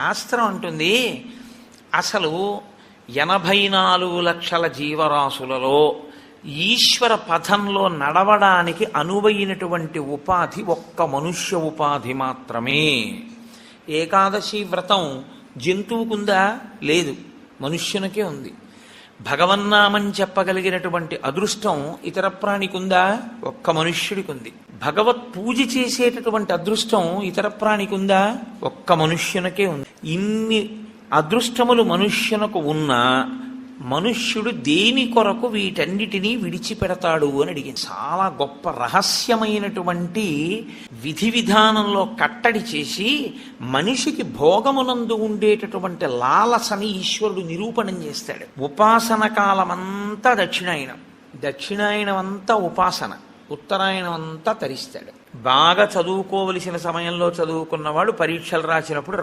శాస్త్రం అంటుంది అసలు 84 లక్షల జీవరాశులలో ఈశ్వర పథంలో నడవడానికి అనువైనటువంటి ఉపాధి ఒక్క మనుష్య ఉపాధి మాత్రమే. ఏకాదశి వ్రతం జంతువుకుందా? లేదు, మనుష్యునికే ఉంది. భగవన్నామం చెప్పగలిగినటువంటి అదృష్టం ఇతర ప్రాణికుందా? ఒక్క మనుష్యుడికి ఉంది. భగవత్ పూజ చేసేటటువంటి అదృష్టం ఇతర ప్రాణికుందా? ఒక్క మనుష్యునికే ఉంది. ఇన్ని అదృష్టములు మనుష్యునకు ఉన్నా మనుష్యుడు దేని కొరకు వీటన్నిటినీ విడిచిపెడతాడు అని అడిగింది. చాలా గొప్ప రహస్యమైనటువంటి విధి విధానంలో కట్టడి చేసి మనిషికి భోగమునందు ఉండేటటువంటి లాలసని ఈశ్వరుడు నిరూపణం చేస్తాడు. ఉపాసన కాలమంతా దక్షిణాయనం అంతా ఉపాసన, ఉత్తరాయణం అంతా తరిస్తాడు. బాగా చదువుకోవలసిన సమయంలో చదువుకున్నవాడు పరీక్షలు రాసినప్పుడు